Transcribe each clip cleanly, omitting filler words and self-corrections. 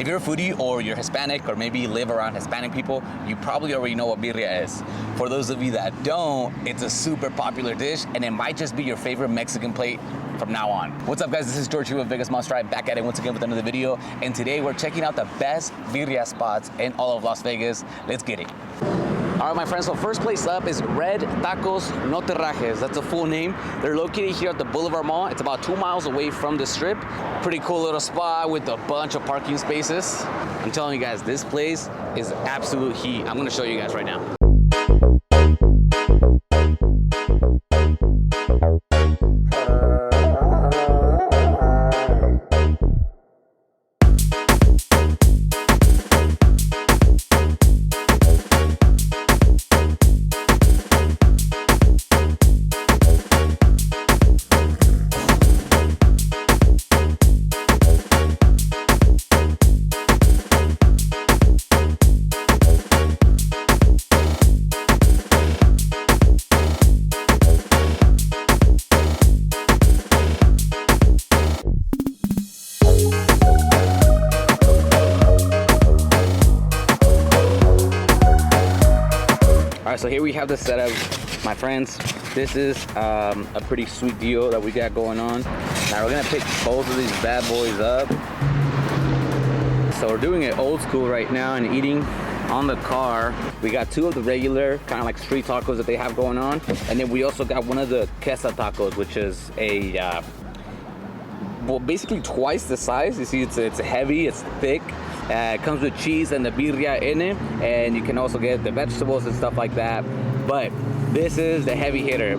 If you're a foodie or you're Hispanic or maybe you live around Hispanic people, you probably already know what birria is. For those of you that don't, it's a super popular dish and it might just be your favorite Mexican plate from now on. What's up guys, this is George here with Vegas Mon-Fri, back at it once again with another video. And today we're checking out the best birria spots in all of Las Vegas. Let's get it. All right, my friends, so first place up is Red Tacos No Te Rajes. That's a full name. They're located here at the Boulevard Mall. It's about 2 miles away from the strip. Pretty cool little spot with a bunch of parking spaces. I'm telling you guys, this place is absolute heat. I'm gonna show you guys right now. All right, so here we have the setup, my friends. This is a pretty sweet deal that we got going on. Now we're gonna pick both of these bad boys up. So we're doing it old school right now and eating on the car. We got two of the regular kind of like street tacos that they have going on, and then we also got one of the queso tacos, which is a well, basically twice the size. You see, it's heavy, it's thick. It comes with cheese and the birria in it, and you can also get the vegetables and stuff like that. But this is the heavy hitter.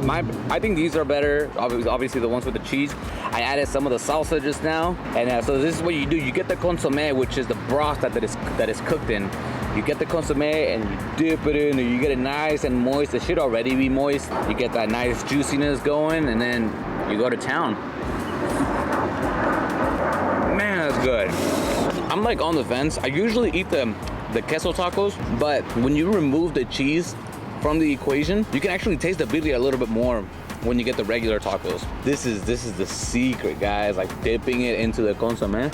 I think these are better. Obviously, the ones with the cheese. I added some of the salsa just now, and so this is what you do. You get the consomme, which is the broth that is cooked in. You get the consomme and you dip it in, and you get it nice and moist. It should already be moist. You get that nice juiciness going, and then you go to town. Man, that's good. I'm like on the fence. I usually eat the queso tacos, but when you remove the cheese from the equation, you can actually taste the birria a little bit more when you get the regular tacos. This is the secret, guys, like dipping it into the consomme.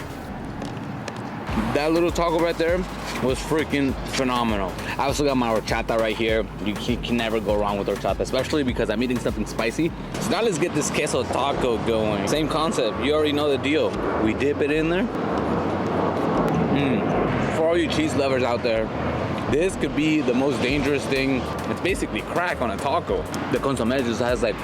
That little taco right there was freaking phenomenal. I also got my horchata right here. You can never go wrong with horchata, especially because I'm eating something spicy. So now let's get this queso taco going. Same concept, you already know the deal. We dip it in there. For all you cheese lovers out there, this could be the most dangerous thing. It's basically crack on a taco. The consomme just has like,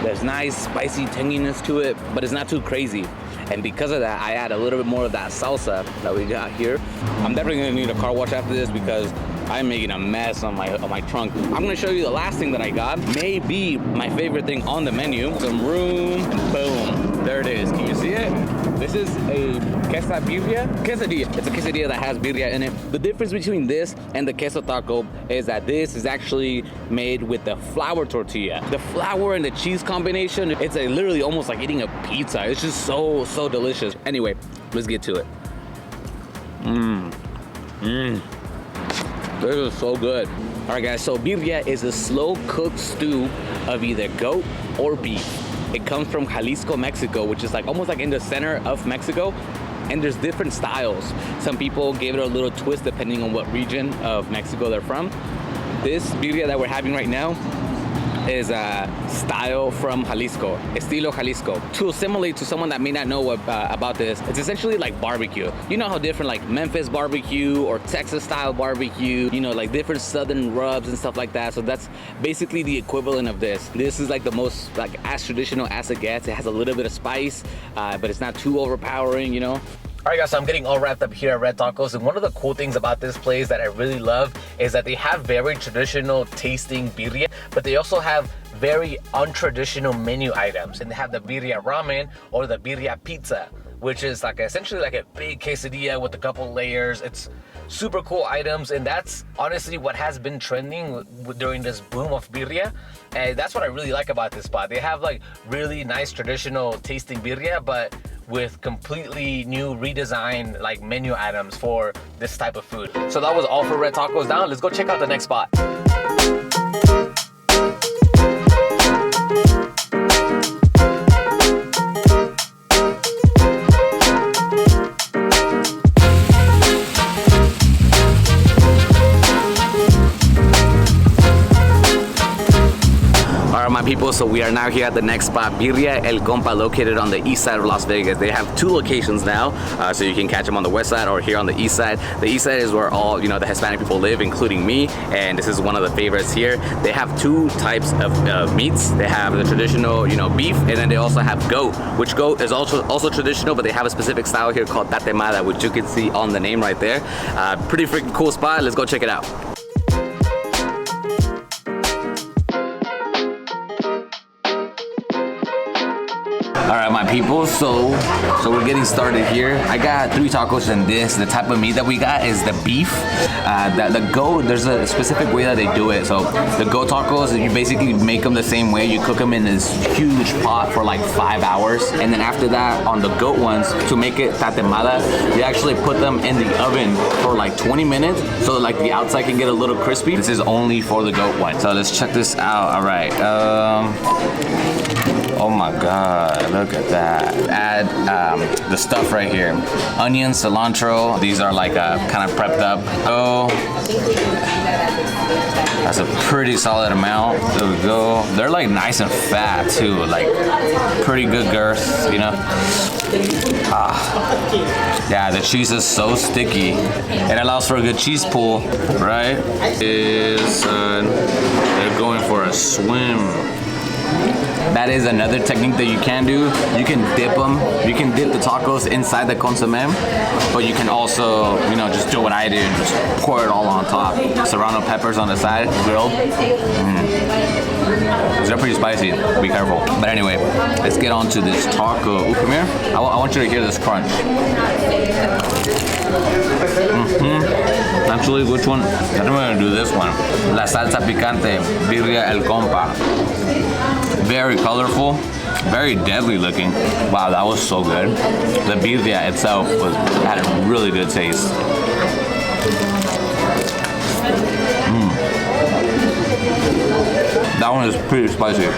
there's nice spicy tanginess to it, but it's not too crazy. And because of that, I add a little bit more of that salsa that we got here. I'm definitely gonna need a car wash after this because I'm making a mess on my trunk. I'm gonna show you the last thing that I got. Maybe my favorite thing on the menu. Some room, boom. There it is, can you see it? This is a quesadilla. It's a quesadilla that has birria in it. The difference between this and the queso taco is that this is actually made with the flour tortilla. The flour and the cheese combination, it's literally almost like eating a pizza. It's just so delicious. Anyway, let's get to it. This is so good. All right, guys, so birria is a slow-cooked stew of either goat or beef. It comes from Jalisco, Mexico, which is like almost like in the center of Mexico. And there's different styles. Some people gave it a little twist depending on what region of Mexico they're from. This birria that we're having right now is a style from Jalisco, estilo Jalisco. To assimilate to someone that may not know about this, it's essentially like barbecue. You know how different like Memphis barbecue or Texas style barbecue, you know, like different southern rubs and stuff like that. So that's basically the equivalent of this. This is like the most like as traditional as it gets. It has a little bit of spice, but it's not too overpowering, you know. All right, guys, so I'm getting all wrapped up here at Red Tacos, and one of the cool things about this place that I really love is that they have very traditional tasting birria, but they also have very untraditional menu items, and they have the Birria Ramen or the Birria Pizza, which is like essentially like a big quesadilla with a couple layers. It's super cool items, and that's honestly what has been trending during this boom of birria, and that's what I really like about this spot. They have like really nice traditional tasting birria, but with completely new redesigned like menu items for this type of food. So that was all for Red Tacos. Now let's go check out the next spot. people, so we are now here at the next spot, Birria El Compa, located on the east side of Las Vegas. They have 2 locations now, so you can catch them on the west side or here on the east side. The east side is where all, you know, the Hispanic people live, including me, and this is one of the favorites here. They have 2 types of meats. They have the traditional, you know, beef, and then they also have goat, which goat is also traditional, but they have a specific style here called Tatemada, which you can see on the name right there. Pretty freaking cool spot. Let's go check it out. All right, my people, so we're getting started here. I got 3 tacos in this. The type of meat that we got is the beef. The goat, there's a specific way that they do it. So the goat tacos, you basically make them the same way. You cook them in this huge pot for like 5 hours. And then after that, on the goat ones, to make it tatemada, you actually put them in the oven for like 20 minutes. So like the outside can get a little crispy. This is only for the goat one. So let's check this out. All right. Oh my God, look at that. Add the stuff right here. Onion, cilantro. These are like kind of prepped up. Oh, that's a pretty solid amount. There we go. They're like nice and fat too, like pretty good girth, you know? Yeah, the cheese is so sticky. It allows for a good cheese pull, right? They're going for a swim. That is another technique that you can do. You can dip them. You can dip the tacos inside the consommé, but you can also, you know, just do what I do and just pour it all on top. Serrano peppers on the side, grilled. They're pretty spicy. Be careful. But anyway, let's get on to this taco. Ooh, come here. I want you to hear this crunch. Actually, which one? I think we're gonna do this one. La salsa picante, Birria El Compa. Very colorful, very deadly looking. Wow, that was so good. The birria itself had a really good taste. That one is pretty spicy.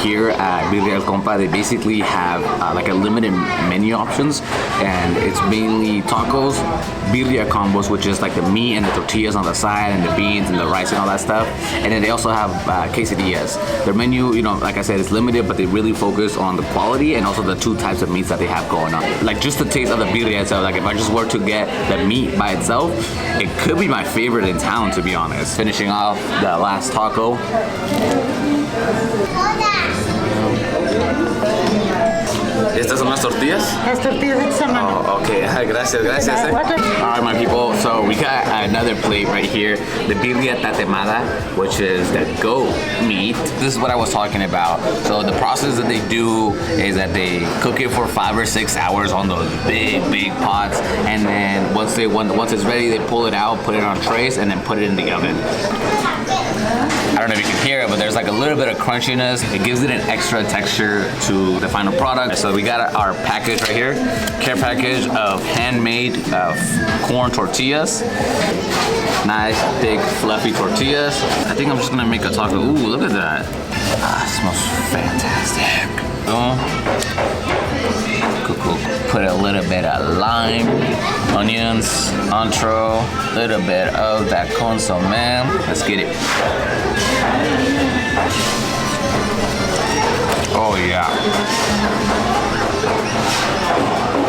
Here at Birria El Compa, they basically have like a limited menu options, and it's mainly tacos, birria combos, which is like the meat and the tortillas on the side, and the beans and the rice and all that stuff. And then they also have quesadillas. Their menu, you know, like I said, is limited, but they really focus on the quality and also the 2 types of meats that they have going on. Like just the taste of the birria itself. Like if I just were to get the meat by itself, it could be my favorite in town, to be honest. Finishing off the last taco. ¿Estas son las tortillas? Las tortillas de esa mano. Oh, okay. Gracias, gracias. All right, my people. So we got another plate right here, the Birria Tatemada, which is the goat meat. This is what I was talking about. So the process that they do is that they cook it for 5 or 6 hours on those big pots, and then once it's ready, they pull it out, put it on trays, and then put it in the oven. I don't know if you can hear it, but there's like a little bit of crunchiness. It gives it an extra texture to the final product. So we got our package right here, care package of handmade corn tortillas. Nice, big, fluffy tortillas. I think I'm just gonna make a taco. Ooh, look at that. It smells fantastic. Cool. Put a little bit of lime, onions, cilantro, a little bit of that consommé. Let's get it. Oh yeah.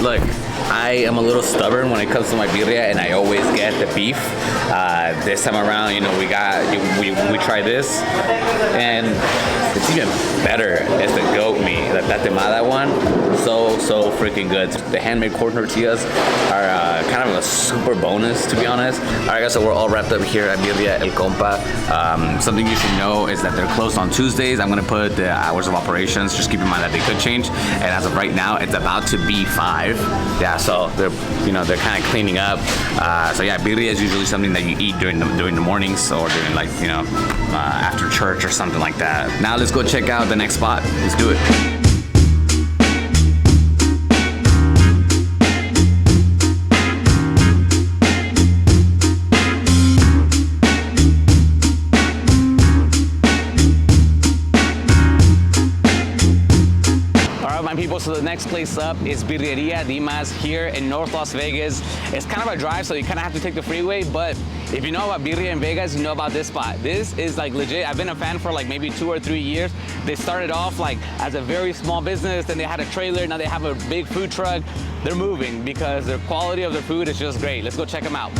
Look, I am a little stubborn when it comes to my birria, and I always get the beef. This time around, you know, we tried this, and it's even better. It's the goat meat, the tatemada one. So freaking good. The handmade corn tortillas are kind of a super bonus, to be honest. All right, guys, so we're all wrapped up here at Birria El Compa. Something you should know is that they're closed on Tuesdays. I'm gonna put the hours of operations. Just keep in mind that they could change. And as of right now, it's about to be 5. Yeah, so they're kind of cleaning up. So yeah, birria is usually something that you eat during the mornings or during after church or something like that. Now let's go check out the next spot. Let's do it. So the next place up is Birrieria Dimas here in North Las Vegas. It's kind of a drive, so you kind of have to take the freeway, but if you know about birria in Vegas, you know about this spot. This is like legit. I've been a fan for like maybe 2 or 3 years. They started off like as a very small business, then they had a trailer, now they have a big food truck. They're moving because the quality of their food is just great. Let's go check them out.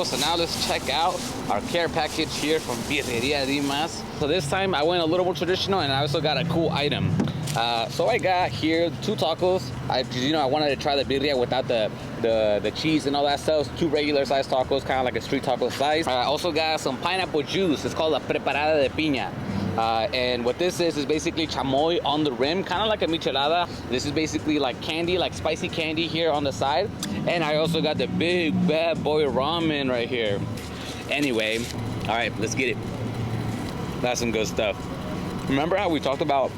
So now let's check out our care package here from Birrieria Dimas. So this time I went a little more traditional and I also got a cool item. So I got here 2 tacos. I wanted to try the birria without the cheese and all that stuff. 2 regular size tacos, kind of like a street taco size. I also got some pineapple juice. It's called la preparada de piña. And what this is basically chamoy on the rim, kind of like a michelada. This is basically like candy, like spicy candy here on the side. And I also got the big bad boy ramen right here. Anyway, all right, let's get it. That's some good stuff. Remember how we talked about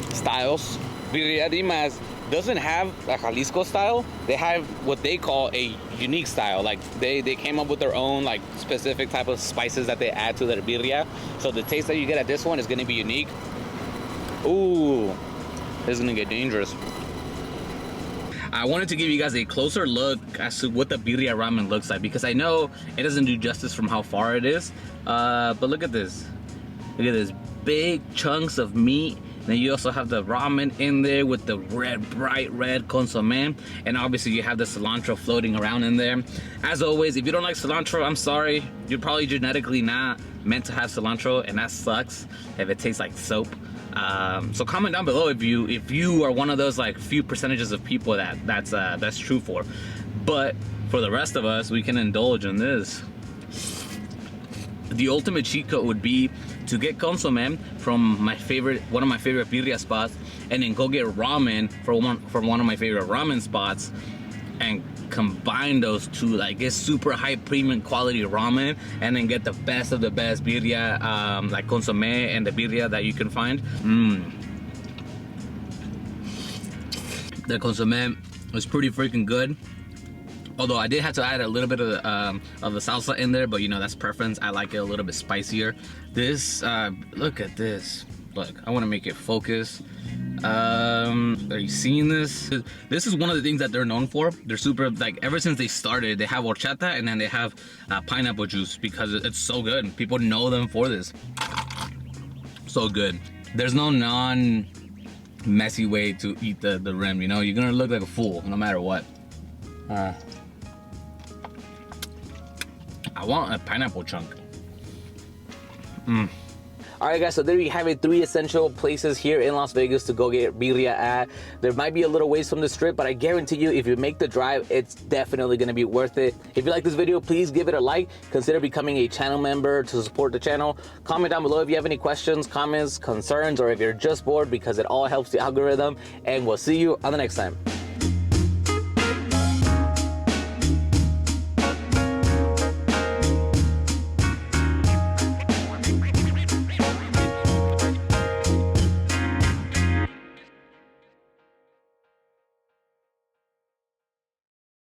styles? Birria Dimas doesn't have a Jalisco style. They have what they call a unique style. Like they came up with their own like specific type of spices that they add to their birria. So the taste that you get at this one is gonna be unique. Ooh, this is gonna get dangerous. I wanted to give you guys a closer look as to what the birria ramen looks like, because I know it doesn't do justice from how far it is. But look at this. Look at this big chunks of meat. Then you also have the ramen in there with the bright red consomme. And obviously you have the cilantro floating around in there. As always, if you don't like cilantro, I'm sorry. You're probably genetically not meant to have cilantro, and that sucks if it tastes like soap. So comment down below if you are one of those like few percentages of people that's true for. But for the rest of us, we can indulge in this. The ultimate cheat code would be to get consomme from one of my favorite birria spots, and then go get ramen from one of my favorite ramen spots, and combine those two, like get super high premium quality ramen, and then get the best of the best birria, like consomme and the birria that you can find. The consomme was pretty freaking good. Although I did have to add a little bit of the salsa in there, but you know, that's preference. I like it a little bit spicier. This, look at this. Look, I want to make it focus. Are you seeing this? This is one of the things that they're known for. They're super, like, ever since they started, they have horchata and then they have pineapple juice, because it's so good. People know them for this. So good. There's no non-messy way to eat the rim, you know? You're gonna look like a fool no matter what. I want a pineapple chunk. All right, guys, so there you have it. 3 essential places here in Las Vegas to go get birria at. There might be a little ways from the strip, but I guarantee you, if you make the drive, it's definitely gonna be worth it. If you like this video, please give it a like. Consider becoming a channel member to support the channel. Comment down below if you have any questions, comments, concerns, or if you're just bored, because it all helps the algorithm. And we'll see you on the next time.